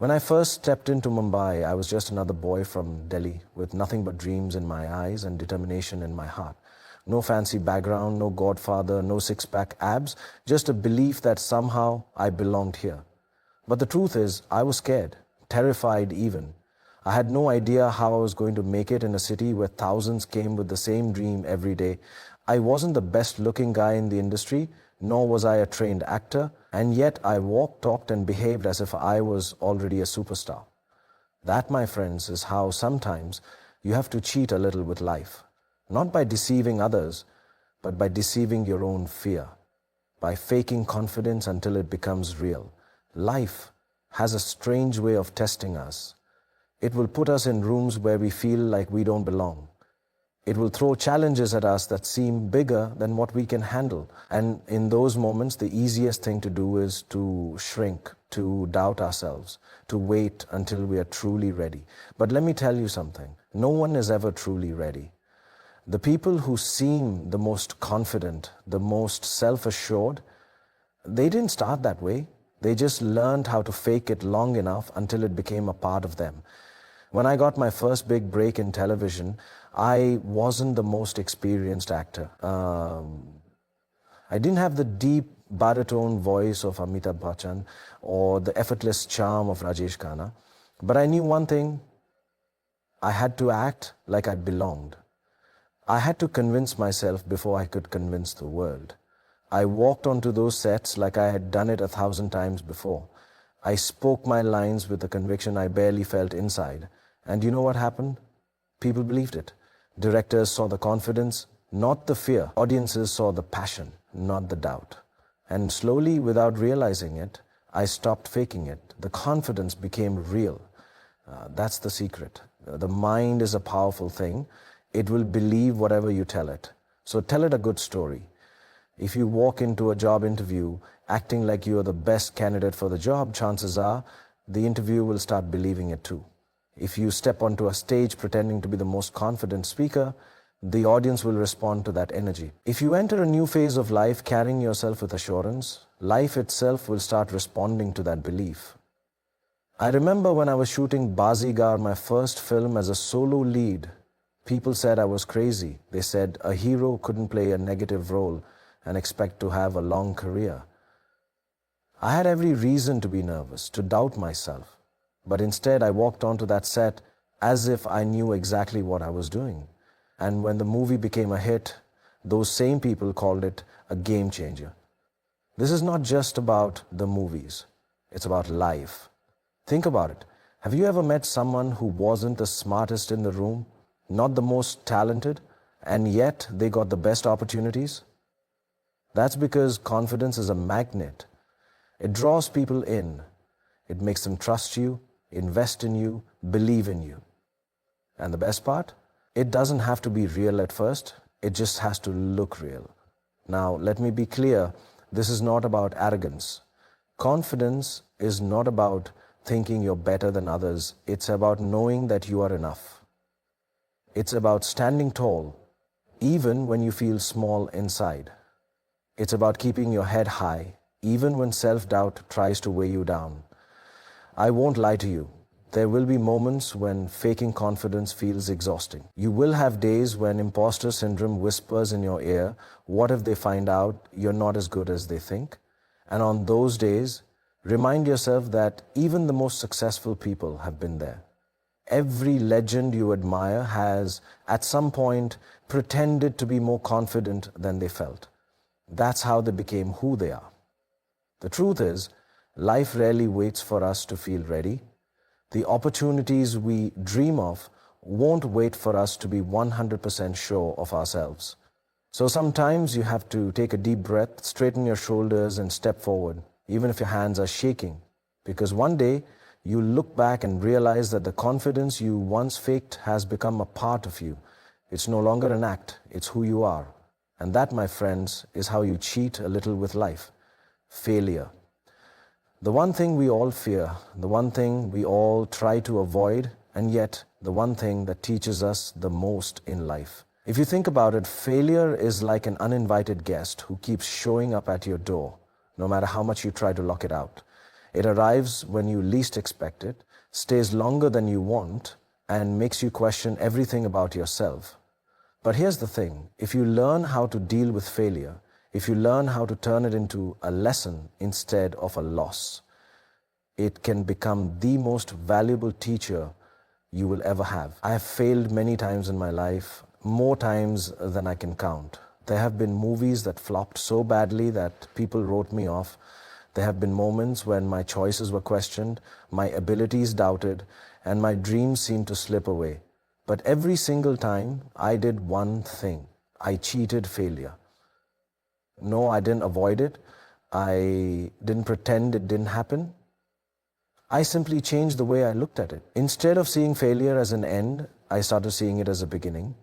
When I first stepped into Mumbai, I was just another boy from Delhi with nothing but dreams in my eyes and determination in my heart. No fancy background, no godfather, no six-pack abs, just a belief that somehow I belonged here. But the truth is, I was scared, terrified even. I had no idea how I was going to make it in a city where thousands came with the same dream every day. I wasn't the best-looking guy in the industry, nor was I a trained actor, and yet I walked, talked, and behaved as if I was already a superstar. That, my friends, is how sometimes you have to cheat a little with life. Not by deceiving others, but by deceiving your own fear. By faking confidence until it becomes real. Life has a strange way of testing us. It will put us in rooms where we feel like we don't belong. It will throw challenges at us that seem bigger than what we can handle. And in those moments, the easiest thing to do is to shrink, to doubt ourselves, to wait until we are truly ready. But let me tell you something. No one is ever truly ready. The people who seem the most confident, the most self-assured, they didn't start that way. They just learned how to fake it long enough until it became a part of them. When I got my first big break in television, I wasn't the most experienced actor. I didn't have the deep baritone voice of Amitabh Bachchan or the effortless charm of Rajesh Khanna. But I knew one thing. I had to act like I belonged. I had to convince myself before I could convince the world. I walked onto those sets like I had done it 1,000 times before. I spoke my lines with a conviction I barely felt inside. And you know what happened? People believed it. Directors saw the confidence, not the fear. Audiences saw the passion, not the doubt. And slowly, without realizing it, I stopped faking it. The confidence became real. That's the secret. The mind is a powerful thing. It will believe whatever you tell it. So tell it a good story. If you walk into a job interview acting like you are the best candidate for the job, chances are the interviewer will start believing it too. If you step onto a stage pretending to be the most confident speaker, the audience will respond to that energy. If you enter a new phase of life carrying yourself with assurance, life itself will start responding to that belief. I remember when I was shooting Bazigar, my first film as a solo lead, people said I was crazy. They said a hero couldn't play a negative role and expect to have a long career. I had every reason to be nervous, to doubt myself. But instead, I walked onto that set as if I knew exactly what I was doing. And when the movie became a hit, those same people called it a game changer. This is not just about the movies. It's about life. Think about it. Have you ever met someone who wasn't the smartest in the room, not the most talented, and yet they got the best opportunities? That's because confidence is a magnet. It draws people in. It makes them trust you, invest in you, believe in you. And the best part? It doesn't have to be real at first. It just has to look real. Now, let me be clear. This is not about arrogance. Confidence is not about thinking you're better than others. It's about knowing that you are enough. It's about standing tall, even when you feel small inside. It's about keeping your head high, even when self-doubt tries to weigh you down. I won't lie to you. There will be moments when faking confidence feels exhausting. You will have days when imposter syndrome whispers in your ear, what if they find out you're not as good as they think? And on those days, remind yourself that even the most successful people have been there. Every legend you admire has, at some point, pretended to be more confident than they felt. That's how they became who they are. The truth is, life rarely waits for us to feel ready. The opportunities we dream of won't wait for us to be 100% sure of ourselves. So sometimes you have to take a deep breath, straighten your shoulders, and step forward, even if your hands are shaking. Because one day, you'll look back and realize that the confidence you once faked has become a part of you. It's no longer an act, it's who you are. And that, my friends, is how you cheat a little with life. Failure. The one thing we all fear, the one thing we all try to avoid, and yet the one thing that teaches us the most in life. If you think about it, failure is like an uninvited guest who keeps showing up at your door, no matter how much you try to lock it out. It arrives when you least expect it, stays longer than you want, and makes you question everything about yourself. But here's the thing, if you learn how to deal with failure, if you learn how to turn it into a lesson instead of a loss, it can become the most valuable teacher you will ever have. I have failed many times in my life, more times than I can count. There have been movies that flopped so badly that people wrote me off. There have been moments when my choices were questioned, my abilities doubted, and my dreams seemed to slip away. But every single time, I did one thing. I cheated failure. No, I didn't avoid it. I didn't pretend it didn't happen. I simply changed the way I looked at it. Instead of seeing failure as an end, I started seeing it as a beginning.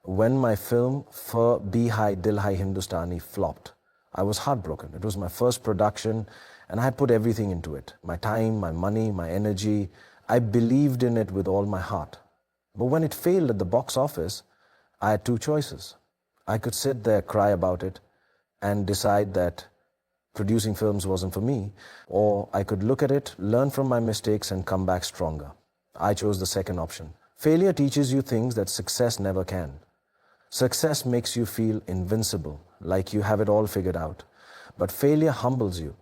When my film Fir Bhi Hai Dil Hai Hindustani flopped, I was heartbroken. It was my first production and I had put everything into it. My time, my money, my energy. I believed in it with all my heart. But when it failed at the box office, I had two choices. I could sit there, cry about it, and decide that producing films wasn't for me, or I could look at it, learn from my mistakes, and come back stronger. I chose the second option. Failure teaches you things that success never can. Success makes you feel invincible, like you have it all figured out. But failure humbles you.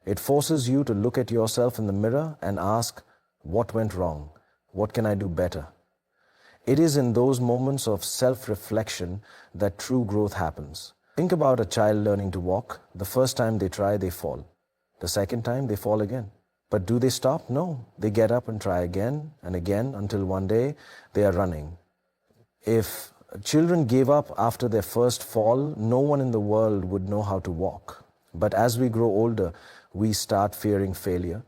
It forces you to look at yourself in the mirror and ask, what went wrong? What can I do better? It is in those moments of self-reflection that true growth happens. Think about a child learning to walk. The first time they try, they fall. The second time, they fall again. But do they stop? No. They get up and try again and again until one day they are running. If children gave up after their first fall, no one in the world would know how to walk. But as we grow older, we start fearing failure.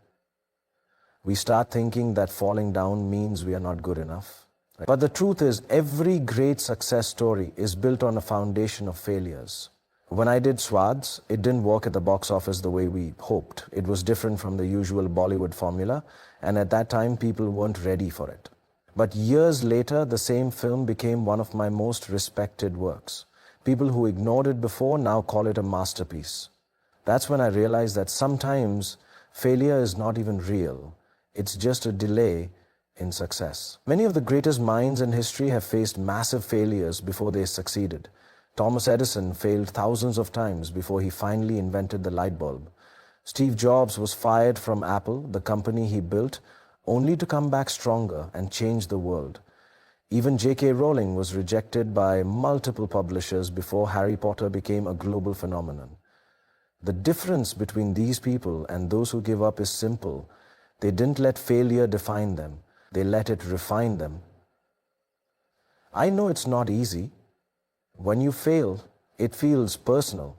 We start thinking that falling down means we are not good enough. But the truth is, every great success story is built on a foundation of failures. When I did Swads, it didn't work at the box office the way we hoped. It was different from the usual Bollywood formula, and at that time, people weren't ready for it. But years later, the same film became one of my most respected works. People who ignored it before now call it a masterpiece. That's when I realized that sometimes failure is not even real. It's just a delay in success. Many of the greatest minds in history have faced massive failures before they succeeded. Thomas Edison failed thousands of times before he finally invented the light bulb. Steve Jobs was fired from Apple, the company he built, only to come back stronger and change the world. Even J.K. Rowling was rejected by multiple publishers before Harry Potter became a global phenomenon. The difference between these people and those who give up is simple. They didn't let failure define them. They let it refine them. I know it's not easy. When you fail, it feels personal.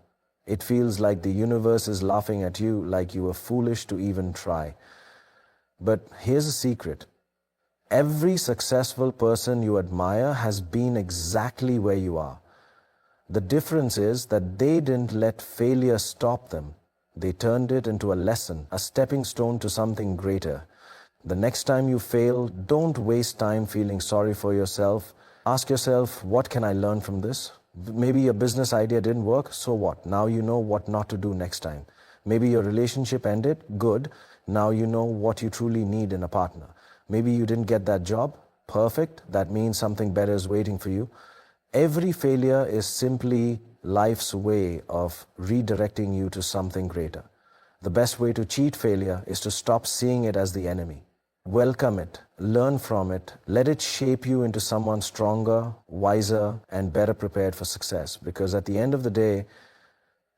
It feels like the universe is laughing at you, like you were foolish to even try. But here's a secret. Every successful person you admire has been exactly where you are. The difference is that they didn't let failure stop them. They turned it into a lesson, a stepping stone to something greater. The next time you fail, don't waste time feeling sorry for yourself. Ask yourself, what can I learn from this? Maybe your business idea didn't work, so what? Now you know what not to do next time. Maybe your relationship ended, good. Now you know what you truly need in a partner. Maybe you didn't get that job, perfect. That means something better is waiting for you. Every failure is simply life's way of redirecting you to something greater. The best way to cheat failure is to stop seeing it as the enemy. Welcome it, learn from it, let it shape you into someone stronger, wiser, and better prepared for success. Because at the end of the day,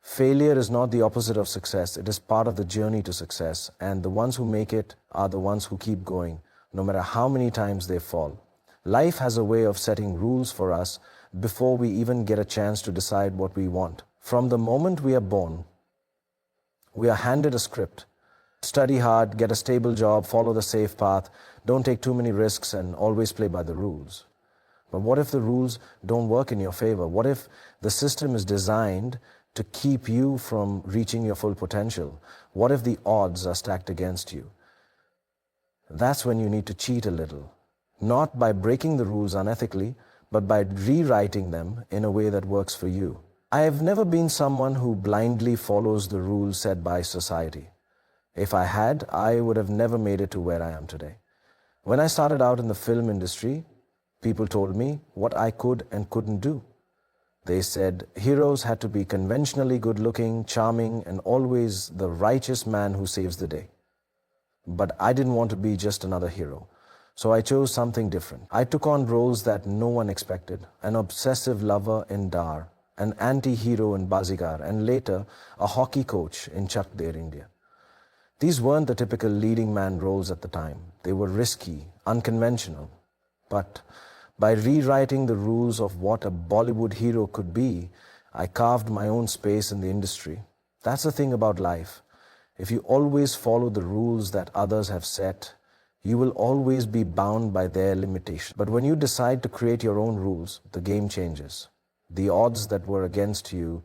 failure is not the opposite of success. It is part of the journey to success. And the ones who make it are the ones who keep going, no matter how many times they fall. Life has a way of setting rules for us before we even get a chance to decide what we want. From the moment we are born, we are handed a script. Study hard, get a stable job, follow the safe path, don't take too many risks, and always play by the rules. But what if the rules don't work in your favor? What if the system is designed to keep you from reaching your full potential? What if the odds are stacked against you? That's when you need to cheat a little. Not by breaking the rules unethically, but by rewriting them in a way that works for you. I have never been someone who blindly follows the rules set by society. If I had, I would have never made it to where I am today. When I started out in the film industry, people told me what I could and couldn't do. They said heroes had to be conventionally good-looking, charming, and always the righteous man who saves the day. But I didn't want to be just another hero. So I chose something different. I took on roles that no one expected: an obsessive lover in Dar, an anti-hero in Bazigar, and later a hockey coach in Chak Der, India. These weren't the typical leading man roles at the time. They were risky, unconventional. But by rewriting the rules of what a Bollywood hero could be, I carved my own space in the industry. That's the thing about life. If you always follow the rules that others have set, you will always be bound by their limitations. But when you decide to create your own rules, the game changes. The odds that were against you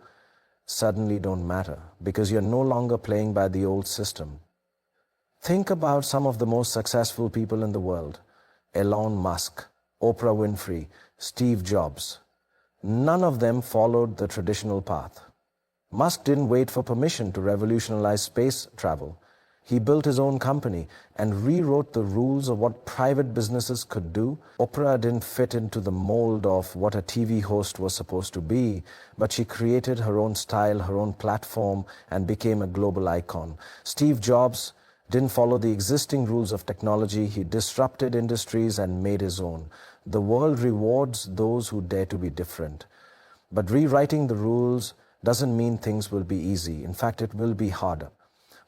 suddenly don't matter because you're no longer playing by the old system. Think about some of the most successful people in the world: Elon Musk, Oprah Winfrey, Steve Jobs. None of them followed the traditional path. Musk didn't wait for permission to revolutionize space travel. He built his own company and rewrote the rules of what private businesses could do. Oprah didn't fit into the mold of what a TV host was supposed to be, but she created her own style, her own platform, and became a global icon. Steve Jobs didn't follow the existing rules of technology. He disrupted industries and made his own. The world rewards those who dare to be different. But rewriting the rules doesn't mean things will be easy. In fact, it will be harder.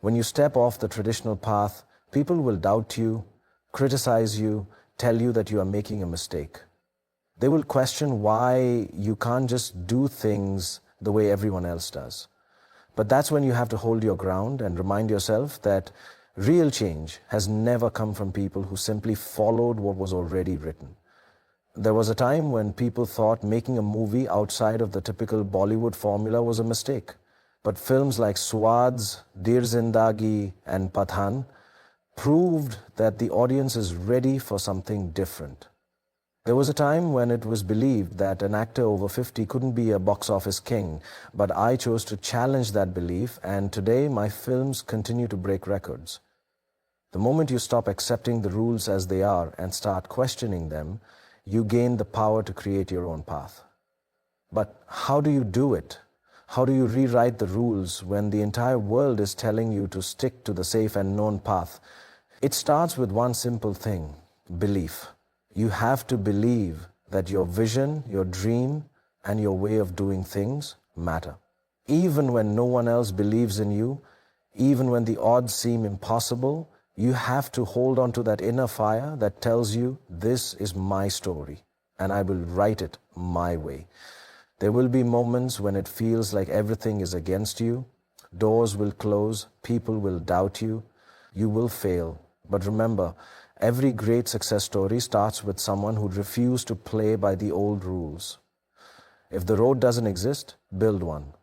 When you step off the traditional path, people will doubt you, criticize you, tell you that you are making a mistake. They will question why you can't just do things the way everyone else does. But that's when you have to hold your ground and remind yourself that real change has never come from people who simply followed what was already written. There was a time when people thought making a movie outside of the typical Bollywood formula was a mistake. But films like Swads, Dear Zindagi, and Pathan proved that the audience is ready for something different. There was a time when it was believed that an actor over 50 couldn't be a box office king, but I chose to challenge that belief, and today my films continue to break records. The moment you stop accepting the rules as they are and start questioning them, you gain the power to create your own path. But how do you do it? How do you rewrite the rules when the entire world is telling you to stick to the safe and known path? It starts with one simple thing: belief. You have to believe that your vision, your dream, and your way of doing things matter. Even when no one else believes in you, even when the odds seem impossible, you have to hold on to that inner fire that tells you, this is my story, and I will write it my way. There will be moments when it feels like everything is against you. Doors will close, people will doubt you, you will fail. But remember, every great success story starts with someone who refused to play by the old rules. If the road doesn't exist, build one.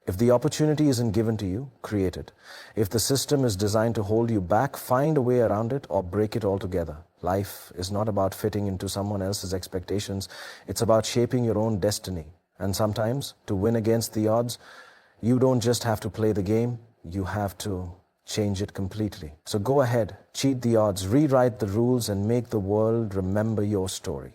If the opportunity isn't given to you, create it. If the system is designed to hold you back, find a way around it or break it altogether. Life is not about fitting into someone else's expectations. It's about shaping your own destiny. And sometimes, to win against the odds, you don't just have to play the game, you have to change it completely. So go ahead, cheat the odds, rewrite the rules, and make the world remember your story.